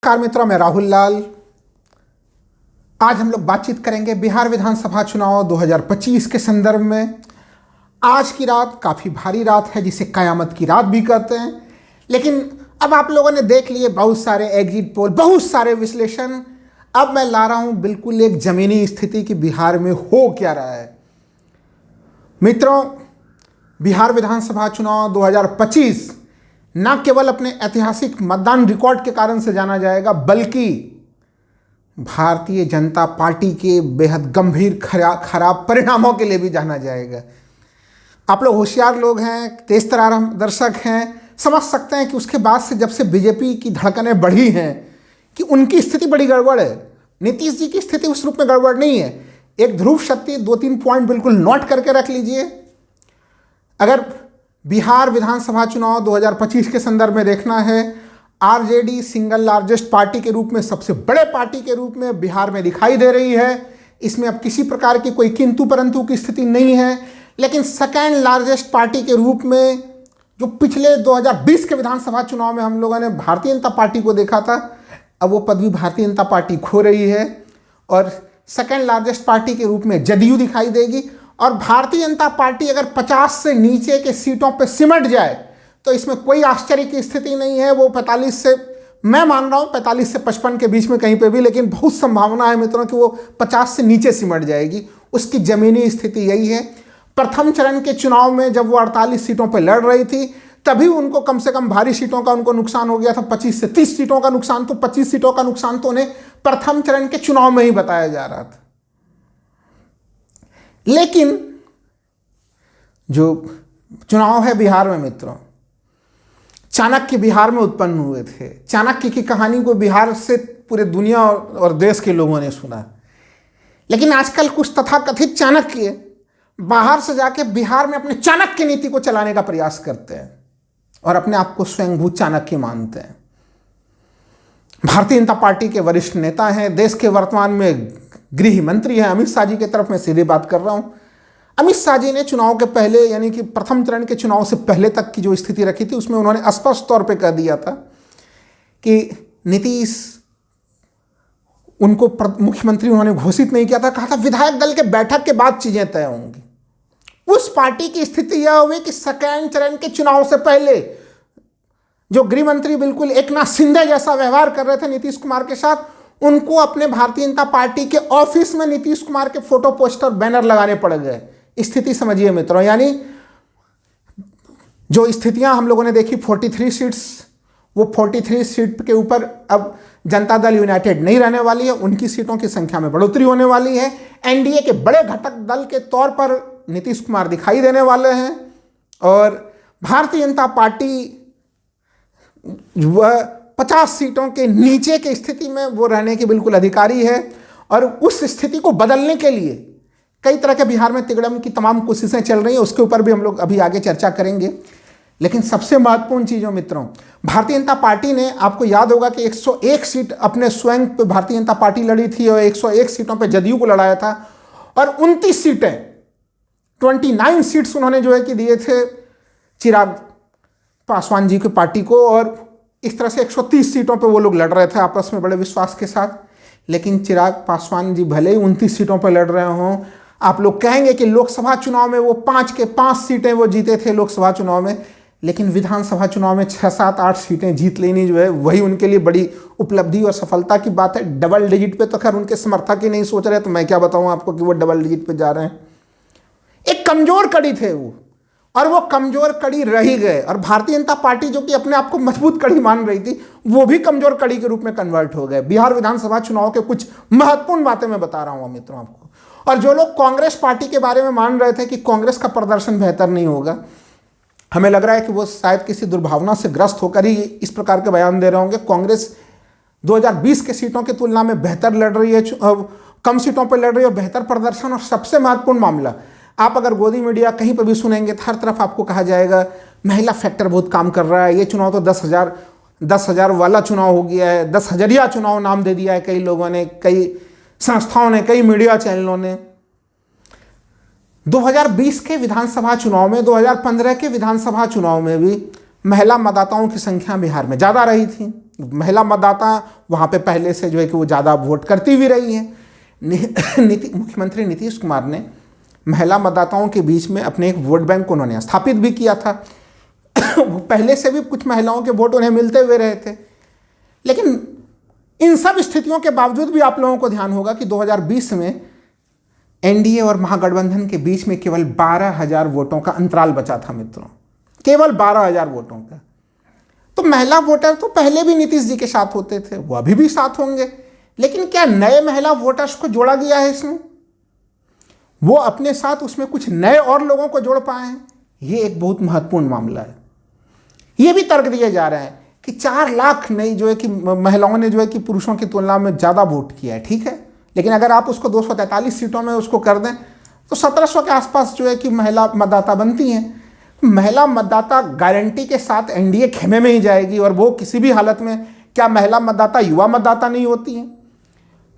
नमस्कार मित्रों, मैं राहुल लाल। आज हम लोग बातचीत करेंगे बिहार विधानसभा चुनाव 2025 के संदर्भ में। आज की रात काफ़ी भारी रात है, जिसे कयामत की रात भी कहते हैं। लेकिन अब आप लोगों ने देख लिए बहुत सारे एग्जिट पोल, बहुत सारे विश्लेषण। अब मैं ला रहा हूं बिल्कुल एक ज़मीनी स्थिति कि बिहार में हो क्या रहा है। मित्रों, बिहार विधानसभा चुनाव 2025 न केवल अपने ऐतिहासिक मतदान रिकॉर्ड के कारण से जाना जाएगा, बल्कि भारतीय जनता पार्टी के बेहद गंभीर खराब परिणामों के लिए भी जाना जाएगा। आप लोग होशियार लोग हैं, तेज तर्रार दर्शक हैं, समझ सकते हैं कि उसके बाद से जब से बीजेपी की धड़कनें बढ़ी हैं कि उनकी स्थिति बड़ी गड़बड़ है। नीतीश जी की स्थिति उस रूप में गड़बड़ नहीं है। एक ध्रुव शक्ति 2-3 पॉइंट बिल्कुल नोट करके रख लीजिए। अगर बिहार विधानसभा चुनाव 2025 के संदर्भ में देखना है, आरजेडी सिंगल लार्जेस्ट पार्टी के रूप में, सबसे बड़े पार्टी के रूप में बिहार में दिखाई दे रही है। इसमें अब किसी प्रकार की कोई किंतु परंतु की स्थिति नहीं है। लेकिन सेकेंड लार्जेस्ट पार्टी के रूप में, जो पिछले 2020 के विधानसभा चुनाव में हम लोगों ने भारतीय जनता पार्टी को देखा था, अब वो पदवी भारतीय जनता पार्टी खो रही है और सेकेंड लार्जेस्ट पार्टी के रूप में जदयू दिखाई देगी। और भारतीय जनता पार्टी अगर 50 से नीचे के सीटों पर सिमट जाए तो इसमें कोई आश्चर्य की स्थिति नहीं है। वो 45 से, मैं मान रहा हूँ 45 से 55 के बीच में कहीं पे भी, लेकिन बहुत संभावना है मित्रों कि वो 50 से नीचे सिमट जाएगी। उसकी जमीनी स्थिति यही है। प्रथम चरण के चुनाव में जब वो 48 सीटों पर लड़ रही थी, तभी उनको कम से कम भारी सीटों का उनको नुकसान हो गया था। 25 से 30 सीटों का नुकसान, तो 25 सीटों का नुकसान तो उन्हें प्रथम चरण के चुनाव में ही बताया जा रहा था। लेकिन जो चुनाव है बिहार में मित्रों, चाणक्य बिहार में उत्पन्न हुए थे। चाणक्य की कहानी को बिहार से पूरे दुनिया और देश के लोगों ने सुना। लेकिन आजकल कुछ तथाकथित चाणक्य बाहर से जाके बिहार में अपने चाणक्य नीति को चलाने का प्रयास करते हैं और अपने आप को स्वयंभू चाणक्य मानते हैं। भारतीय जनता पार्टी के वरिष्ठ नेता हैं, देश के वर्तमान में गृह मंत्री हैं अमित शाह जी की तरफ मैं सीधे बात कर रहा हूं। अमित शाह जी ने चुनाव के पहले, यानी कि प्रथम चरण के चुनाव से पहले तक की जो स्थिति रखी थी, उसमें उन्होंने स्पष्ट तौर पे कह दिया था कि नीतीश उनको मुख्यमंत्री उन्होंने घोषित नहीं किया था। कहा था विधायक दल के बैठक के बाद चीजें तय होंगी। उस पार्टी की स्थिति यह हुई कि सेकेंड चरण के चुनाव से पहले जो गृह मंत्री बिल्कुल एकनाथ शिंदे जैसा व्यवहार कर रहे थे नीतीश कुमार के साथ, उनको अपने भारतीय जनता पार्टी के ऑफिस में नीतीश कुमार के फोटो, पोस्टर, बैनर लगाने पड़ गए। स्थिति समझिए मित्रों, यानी जो स्थितियां हम लोगों ने देखी 43 सीट्स, वो 43 सीट के ऊपर अब जनता दल यूनाइटेड नहीं रहने वाली है। उनकी सीटों की संख्या में बढ़ोतरी होने वाली है। एनडीए के बड़े घटक दल के तौर पर नीतीश कुमार दिखाई देने वाले हैं और भारतीय जनता पार्टी वह 50 सीटों के नीचे की स्थिति में वो रहने की बिल्कुल अधिकारी है। और उस स्थिति को बदलने के लिए कई तरह के बिहार में तिगड़म की तमाम कोशिशें चल रही हैं। उसके ऊपर भी हम लोग अभी आगे चर्चा करेंगे। लेकिन सबसे महत्वपूर्ण चीज़ों मित्रों, भारतीय जनता पार्टी ने, आपको याद होगा कि 101 सीट अपने स्वयं पे भारतीय जनता पार्टी लड़ी थी और 101 सीटों पे जदयू को लड़ाया था। और 29 सीटें, 29 सीट्स उन्होंने जो है कि दिए थे चिराग पासवान जी की पार्टी को। और इस तरह से 130 सीटों पे वो लोग लड़ रहे थे आपस में बड़े विश्वास के साथ। लेकिन चिराग पासवान जी भले ही 29 सीटों पर लड़ रहे हों, आप लोग कहेंगे कि लोकसभा चुनाव में वो 5 के 5 सीटें वो जीते थे लोकसभा चुनाव में, लेकिन विधानसभा चुनाव में 6, 7, 8 सीटें जीत लेनी जो है वही उनके लिए बड़ी उपलब्धि और सफलता की बात है। डबल डिजिट पे तो खैर उनके समर्थक ही नहीं सोच रहे, तो मैं क्या बताऊं आपको कि वो डबल डिजिट पे जा रहे हैं। एक कमजोर कड़ी थे वो, और वो कमजोर कड़ी रह ही गए। और भारतीय जनता पार्टी जो कि अपने आप को मजबूत कड़ी मान रही थी, वो भी कमजोर कड़ी के रूप में कन्वर्ट हो गए। बिहार विधानसभा चुनाव के कुछ महत्वपूर्ण बातें मैं बता रहा हूं मित्रों आपको। और जो लोग कांग्रेस पार्टी के बारे में मान रहे थे कि कांग्रेस का प्रदर्शन बेहतर नहीं होगा, हमें लग रहा है कि वो शायद किसी दुर्भावना से ग्रस्त होकर ही इस प्रकार के बयान दे रहे होंगे। कांग्रेस 2020 के सीटों की तुलना में बेहतर लड़ रही है, कम सीटों पर लड़ रही है और बेहतर प्रदर्शन। और सबसे महत्वपूर्ण मामला, आप अगर गोदी मीडिया कहीं पर भी सुनेंगे, हर तरफ आपको कहा जाएगा महिला फैक्टर बहुत काम कर रहा है। ये चुनाव तो 10,000 वाला चुनाव हो गया है, 10,000 चुनाव नाम दे दिया है कई लोगों ने, कई संस्थाओं ने, कई मीडिया चैनलों ने। 2020 के विधानसभा चुनाव में, 2015 के विधानसभा चुनाव में भी महिला मतदाताओं की संख्या बिहार में ज़्यादा रही थी। महिला मतदाता वहाँ पे पहले से जो है कि वो ज़्यादा वोट करती भी रही हैं। मुख्यमंत्री नीतीश कुमार ने महिला मतदाताओं के बीच में अपने एक वोट बैंक को उन्होंने स्थापित भी किया था। पहले से भी कुछ महिलाओं के वोट उन्हें मिलते हुए रहे थे। लेकिन इन सब स्थितियों के बावजूद भी आप लोगों को ध्यान होगा कि 2020 में एनडीए और महागठबंधन के बीच में केवल 12,000 वोटों का अंतराल बचा था मित्रों, केवल 12,000 वोटों का। तो महिला वोटर तो पहले भी नीतीश जी के साथ होते थे, वो अभी भी साथ होंगे, लेकिन क्या नए महिला वोटर्स को जोड़ा गया है इसमें? वो अपने साथ उसमें कुछ नए और लोगों को जोड़ पाए हैं? ये एक बहुत महत्वपूर्ण मामला है। ये भी तर्क दिए जा रहे हैं कि 4 लाख नई जो है कि महिलाओं ने जो है कि पुरुषों की तुलना में ज़्यादा वोट किया है, ठीक है, लेकिन अगर आप उसको 243 सीटों में उसको कर दें तो 1700 के आसपास जो है कि महिला मतदाता बनती हैं। महिला मतदाता गारंटी के साथ एनडीए खेमे में ही जाएगी, और वो किसी भी हालत में, क्या महिला मतदाता युवा मतदाता नहीं होती हैं?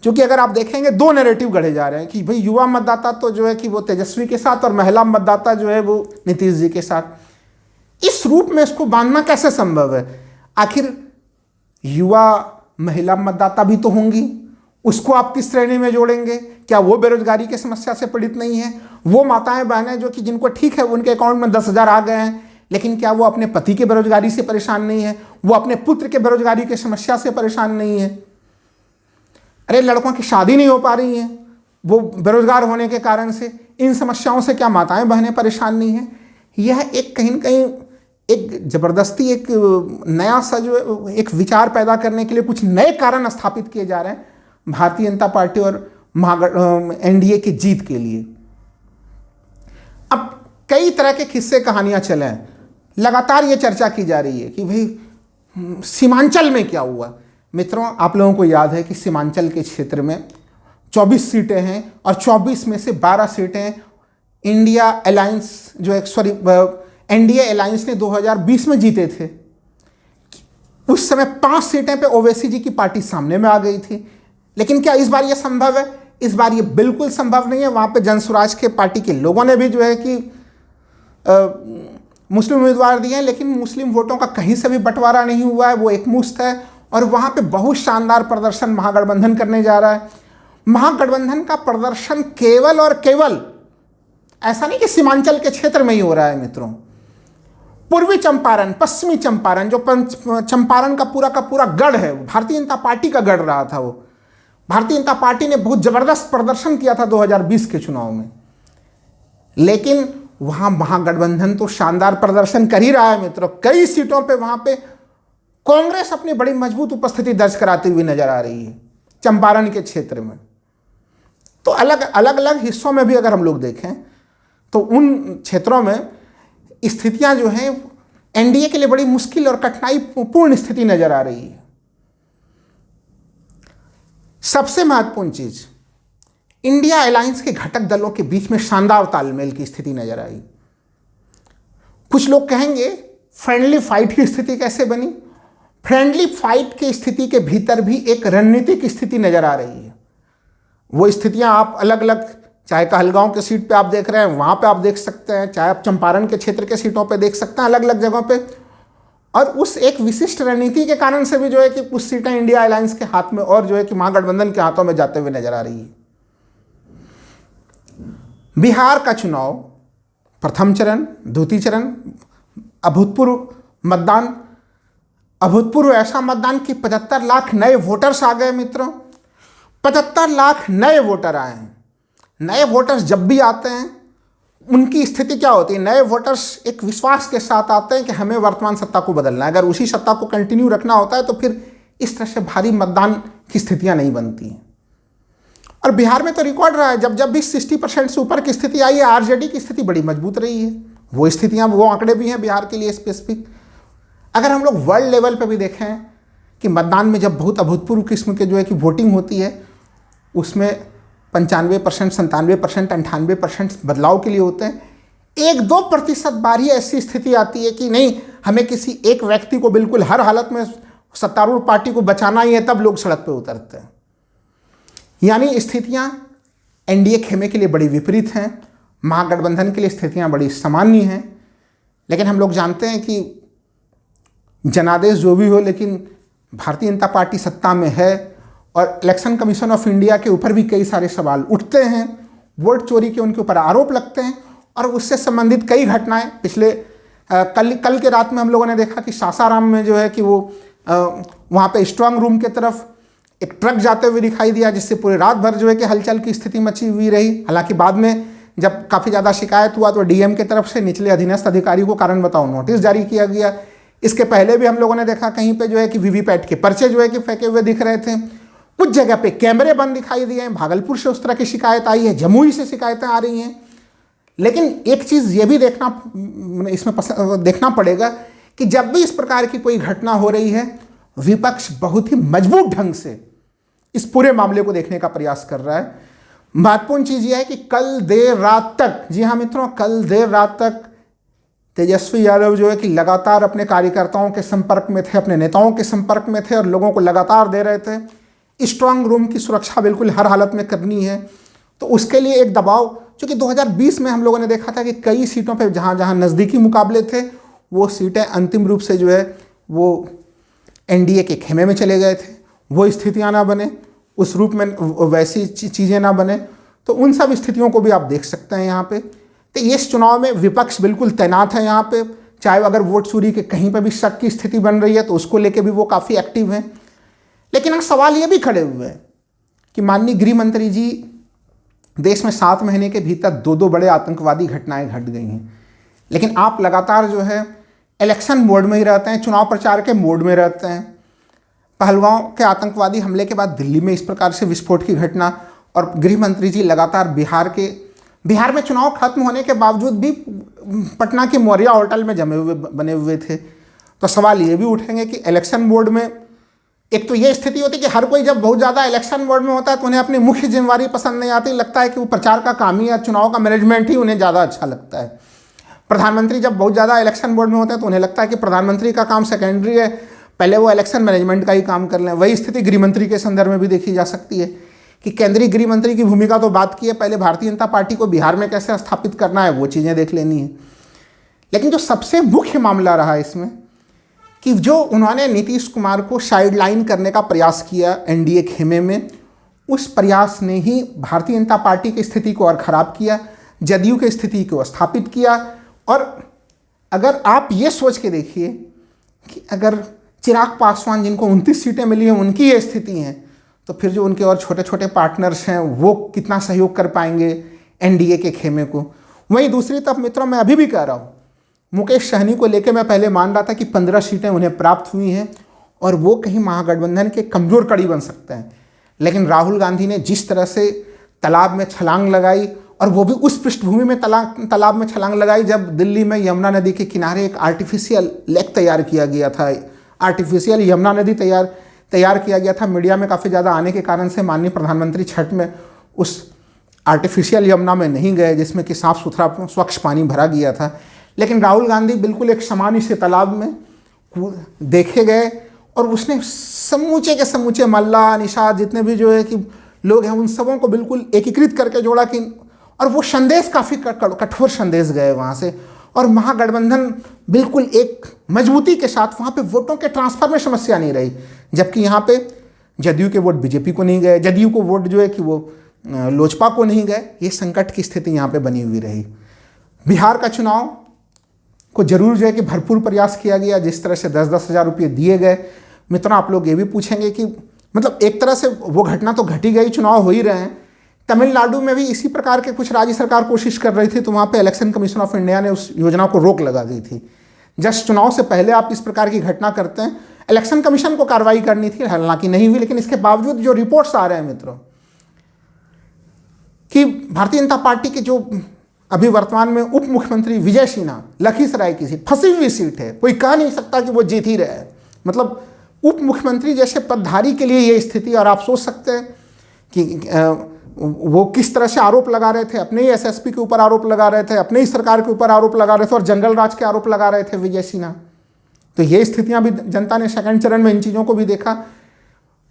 क्योंकि अगर आप देखेंगे 2 नैरेटिव गढ़े जा रहे हैं कि भाई युवा मतदाता तो जो है कि वो तेजस्वी के साथ और महिला मतदाता जो है वो नीतीश जी के साथ। इस रूप में इसको बांधना कैसे संभव है? आखिर युवा महिला मतदाता भी तो होंगी, उसको आप किस श्रेणी में जोड़ेंगे? क्या वो बेरोजगारी की समस्या से पीड़ित नहीं है? वो माताएं बहनें जो कि जिनको ठीक है उनके अकाउंट में 10,000 आ गए हैं, लेकिन क्या वो अपने पति के बेरोजगारी से परेशान नहीं है? वो अपने पुत्र के बेरोजगारी की समस्या से परेशान नहीं है? अरे लड़कों की शादी नहीं हो पा रही है वो बेरोजगार होने के कारण से, इन समस्याओं से क्या माताएं बहनें परेशान नहीं हैं? यह एक कहीं न कहीं एक ज़बरदस्ती एक नया सा जो एक विचार पैदा करने के लिए कुछ नए कारण स्थापित किए जा रहे हैं भारतीय जनता पार्टी और एनडीए की जीत के लिए। अब कई तरह के किस्से कहानियां चले हैं, लगातार ये चर्चा की जा रही है कि भाई सीमांचल में क्या हुआ। मित्रों, आप लोगों को याद है कि सीमांचल के क्षेत्र में 24 सीटें हैं और 24 में से 12 सीटें इंडिया अलायंस जो एनडीए अलायंस ने 2020 में जीते थे। उस समय 5 सीटें पे ओवैसी जी की पार्टी सामने में आ गई थी। लेकिन क्या इस बार ये संभव है? इस बार ये बिल्कुल संभव नहीं है। वहाँ पे जनसुराज के पार्टी के लोगों ने भी जो है कि मुस्लिम उम्मीदवार दिए हैं, लेकिन मुस्लिम वोटों का कहीं से भी बंटवारा नहीं हुआ है, वो एकमुश्त है। और वहाँ पे बहुत शानदार प्रदर्शन महागठबंधन करने जा रहा है। महागठबंधन का प्रदर्शन केवल और केवल ऐसा नहीं कि सीमांचल के क्षेत्र में ही हो रहा है मित्रों। पूर्वी चंपारण, पश्चिमी चंपारण, जो चंपारण का पूरा गढ़ है, भारतीय जनता पार्टी का गढ़ रहा था। वो भारतीय जनता पार्टी ने बहुत जबरदस्त प्रदर्शन किया था 2020 के चुनाव में, लेकिन वहां महागठबंधन तो शानदार प्रदर्शन कर ही रहा है मित्रों। कई सीटों पे वहां पे कांग्रेस अपनी बड़ी मजबूत उपस्थिति दर्ज कराती हुई नजर आ रही है चंपारण के क्षेत्र में। तो अलग अलग हिस्सों में भी अगर हम लोग देखें तो उन क्षेत्रों में स्थितियां जो हैं एनडीए के लिए बड़ी मुश्किल और कठिनाईपूर्ण स्थिति नजर आ रही है। सबसे महत्वपूर्ण चीज, इंडिया अलायंस के घटक दलों के बीच में शानदार तालमेल की स्थिति नजर आई। कुछ लोग कहेंगे फ्रेंडली फाइट की स्थिति कैसे बनी? फ्रेंडली फाइट की स्थिति के भीतर भी एक रणनीतिक स्थिति नजर आ रही है। वो स्थितियां आप अलग अलग, चाहे कहलगांव के सीट पे आप देख रहे हैं, वहां पे आप देख सकते हैं, चाहे आप चंपारण के क्षेत्र के सीटों पे देख सकते हैं, अलग अलग जगहों पे। और उस एक विशिष्ट रणनीति के कारण से भी जो है कि कुछ सीटें इंडिया अलायंस के हाथ में और जो है कि महागठबंधन के हाथों में जाते हुए नजर आ रही है। बिहार का चुनाव, प्रथम चरण, द्वितीय चरण, अभूतपूर्व मतदान, अभूतपूर्व ऐसा मतदान कि 75 लाख नए वोटर्स आ गए मित्रों। 75 लाख नए वोटर आए हैं। नए वोटर्स जब भी आते हैं उनकी स्थिति क्या होती है? नए वोटर्स एक विश्वास के साथ आते हैं कि हमें वर्तमान सत्ता को बदलना है। अगर उसी सत्ता को कंटिन्यू रखना होता है तो फिर इस तरह से भारी मतदान की स्थितियां नहीं बनती हैं। और बिहार में तो रिकॉर्ड रहा है, जब भी 60% से ऊपर की स्थिति आई है, आरजेडी की स्थिति बड़ी मजबूत रही है। वो स्थितियां, वो आंकड़े भी हैं बिहार के लिए स्पेसिफिक। अगर हम लोग वर्ल्ड लेवल पर भी देखें कि मतदान में जब बहुत अभूतपूर्व किस्म के जो है कि वोटिंग होती है, उसमें 95%, 97%, 98% बदलाव के लिए होते हैं। 1-2% बार ही ऐसी स्थिति आती है कि नहीं, हमें किसी एक व्यक्ति को बिल्कुल हर हालत में सत्तारूढ़ पार्टी को बचाना ही है, तब लोग सड़क पे उतरते हैं। यानी स्थितियां एनडीए खेमे के लिए बड़ी विपरीत हैं, महागठबंधन के लिए स्थितियां बड़ी सामान्य हैं। लेकिन हम लोग जानते हैं कि जनादेश जो भी हो, लेकिन भारतीय जनता पार्टी सत्ता में है और इलेक्शन कमीशन ऑफ इंडिया के ऊपर भी कई सारे सवाल उठते हैं, वोट चोरी के उनके ऊपर आरोप लगते हैं और उससे संबंधित कई घटनाएं पिछले कल के रात में हम लोगों ने देखा कि सासाराम में जो है कि वो वहाँ पे स्ट्रांग रूम के तरफ एक ट्रक जाते हुए दिखाई दिया, जिससे पूरे रात भर जो है कि हलचल की स्थिति मची हुई रही। हालांकि बाद में जब काफ़ी ज़्यादा शिकायत हुआ तो डीएम की तरफ से निचले अधीनस्थ अधिकारी को कारण बताओ नोटिस जारी किया गया। इसके पहले भी हम लोगों ने देखा कहीं पे जो है कि वीवीपैट के पर्चे जो है कि फेंके हुए दिख रहे थे, कुछ जगह पे कैमरे बंद दिखाई दिए हैं। भागलपुर से उस तरह की शिकायत आई है, जमुई से शिकायतें आ रही हैं। लेकिन एक चीज़ ये भी देखना पड़ेगा कि जब भी इस प्रकार की कोई घटना हो रही है, विपक्ष बहुत ही मजबूत ढंग से इस पूरे मामले को देखने का प्रयास कर रहा है। महत्वपूर्ण चीज़ यह है कि कल देर रात तक, जी हाँ मित्रों, कल देर रात तक तेजस्वी यादव जो है कि लगातार अपने कार्यकर्ताओं के संपर्क में थे, अपने नेताओं के संपर्क में थे और लोगों को लगातार दे रहे थे। स्ट्रांग रूम की सुरक्षा बिल्कुल हर हालत में करनी है, तो उसके लिए एक दबाव, क्योंकि 2020 में हम लोगों ने देखा था कि कई सीटों पे जहाँ जहाँ नज़दीकी मुकाबले थे वो सीटें अंतिम रूप से जो है वो एनडीए के खेमे में चले गए थे। वो स्थितियाँ ना बने, उस रूप में वैसी चीज़ें ना बने, तो उन सब स्थितियों को भी आप देख सकते हैं यहाँ पे। तो इस चुनाव में विपक्ष बिल्कुल तैनात है यहाँ पे, चाहे अगर वोट चोरी के कहीं पर भी शक की स्थिति बन रही है तो उसको लेके भी वो काफ़ी एक्टिव हैं। लेकिन अब सवाल ये भी खड़े हुए हैं कि माननीय गृह मंत्री जी, देश में 7 महीने के भीतर 2 बड़े आतंकवादी घटनाएं घट गई हैं, लेकिन आप लगातार जो है इलेक्शन मोड में ही रहते हैं, चुनाव प्रचार के मोड में रहते हैं। पहलगांव के आतंकवादी हमले के बाद दिल्ली में इस प्रकार से विस्फोट की घटना, और गृह मंत्री जी लगातार बिहार में चुनाव खत्म होने के बावजूद भी पटना के मौर्या होटल में बने हुए थे। तो सवाल ये भी उठेंगे कि इलेक्शन बोर्ड में एक तो ये स्थिति होती है कि हर कोई जब बहुत ज़्यादा इलेक्शन बोर्ड में होता है तो उन्हें अपनी मुख्य जिम्मेवारी पसंद नहीं आती, लगता है कि वो प्रचार का काम ही या चुनाव का मैनेजमेंट ही उन्हें ज़्यादा अच्छा लगता है। प्रधानमंत्री जब बहुत ज़्यादा इलेक्शन बोर्ड में होते हैं तो उन्हें लगता है कि प्रधानमंत्री का काम सेकेंडरी है, पहले वो इलेक्शन मैनेजमेंट का ही काम कर लें। वही स्थिति गृह मंत्री के संदर्भ में भी देखी जा सकती है कि केंद्रीय गृह मंत्री की भूमिका तो बात की है, पहले भारतीय जनता पार्टी को बिहार में कैसे स्थापित करना है वो चीज़ें देख लेनी है। लेकिन जो सबसे मुख्य मामला रहा इसमें कि जो उन्होंने नीतीश कुमार को साइडलाइन करने का प्रयास किया एनडीए खेमे में, उस प्रयास ने ही भारतीय जनता पार्टी की स्थिति को और ख़राब किया, जदयू की स्थिति को स्थापित किया। और अगर आप ये सोच के देखिए कि अगर चिराग पासवान जिनको 29 सीटें मिली हैं उनकी ये स्थिति हैं, तो फिर जो उनके और छोटे छोटे पार्टनर्स हैं वो कितना सहयोग कर पाएंगे एनडीए के खेमे को। वहीं दूसरी तरफ मित्रों, मैं अभी भी कह रहा हूँ, मुकेश सहनी को लेकर मैं पहले मान रहा था कि 15 सीटें उन्हें प्राप्त हुई हैं और वो कहीं महागठबंधन के कमज़ोर कड़ी बन सकते हैं। लेकिन राहुल गांधी ने जिस तरह से तालाब में छलांग लगाई, और वो भी उस पृष्ठभूमि में तालाब में छलांग लगाई जब दिल्ली में यमुना नदी के किनारे एक आर्टिफिशियल लेक तैयार किया गया था, आर्टिफिशियल यमुना नदी तैयार किया गया था। मीडिया में काफ़ी ज़्यादा आने के कारण से माननीय प्रधानमंत्री छठ में उस आर्टिफिशियल यमुना में नहीं गए जिसमें कि साफ़ सुथरा स्वच्छ पानी भरा गया था। लेकिन राहुल गांधी बिल्कुल एक सामान्य से तालाब में देखे गए और उसने समूचे के समूचे मल्ला निषाद जितने भी जो है कि लोग हैं उन सबों को बिल्कुल एकीकृत करके जोड़ा कि, और वो संदेश काफ़ी कठोर संदेश गए वहाँ से, और महागठबंधन बिल्कुल एक मजबूती के साथ वहाँ पे वोटों के ट्रांसफर में समस्या नहीं रही। जबकि यहाँ पे जदयू के वोट बीजेपी को नहीं गए, जदयू को वोट जो है कि वो लोजपा को नहीं गए। ये संकट की स्थिति यहाँ पे बनी हुई रही। बिहार का चुनाव को जरूर जो है कि भरपूर प्रयास किया गया, जिस तरह से 10-10 हज़ार रुपये दिए गए। मित्रों, आप लोग ये भी पूछेंगे कि मतलब एक तरह से वो घटना तो घट ही गई, चुनाव हो ही रहे हैं। तमिलनाडु में भी इसी प्रकार के कुछ राज्य सरकार कोशिश कर रही थी, तो वहाँ पे इलेक्शन कमीशन ऑफ इंडिया ने उस योजना को रोक लगा दी थी। जस्ट चुनाव से पहले आप इस प्रकार की घटना करते हैं, इलेक्शन कमीशन को कार्रवाई करनी थी, हालांकि नहीं हुई। लेकिन इसके बावजूद जो रिपोर्ट्स आ रहे हैं मित्रों कि भारतीय जनता पार्टी के जो अभी वर्तमान में उप मुख्यमंत्री विजय सिन्हा, लखीसराय की सीट फंसी हुई सीट है, कोई कह नहीं सकता कि वो जीत ही रहे। मतलब उप मुख्यमंत्री जैसे पदधारी के लिए ये स्थिति, और आप सोच सकते हैं कि वो किस तरह से आरोप लगा रहे थे, अपने ही एसएसपी के ऊपर आरोप लगा रहे थे, अपने ही सरकार के ऊपर आरोप लगा रहे थे और जंगल राज के आरोप लगा रहे थे विजय सिन्हा। तो ये स्थितियां भी जनता ने सेकंड चरण में इन चीज़ों को भी देखा।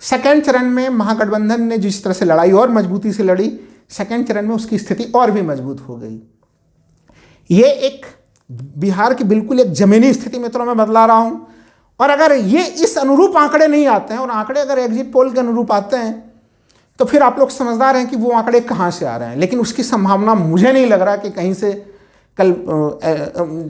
सेकंड चरण में महागठबंधन ने जिस तरह से लड़ाई और मजबूती से लड़ी, सेकंड चरण में उसकी स्थिति और भी मजबूत हो गई। ये एक बिहार की बिल्कुल एक जमीनी स्थिति मित्रों में बदला रहा हूँ, और अगर ये इस अनुरूप आंकड़े नहीं आते हैं और आंकड़े अगर एग्जिट पोल के अनुरूप आते हैं तो फिर आप लोग समझदार हैं कि वो आंकड़े कहाँ से आ रहे हैं। लेकिन उसकी संभावना मुझे नहीं लग रहा कि कहीं से कल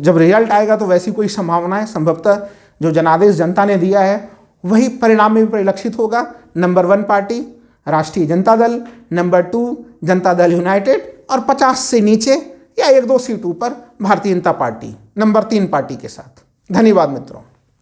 जब रिजल्ट आएगा तो वैसी कोई संभावना है। संभवतः जो जनादेश जनता ने दिया है वही परिणाम में भी परिलक्षित होगा। नंबर 1 पार्टी राष्ट्रीय जनता दल, नंबर 2 जनता दल यूनाइटेड और 50 से नीचे या 1-2 सीट ऊपर Bharatiya Janata party number 3 party के साथ। धन्यवाद मित्रों।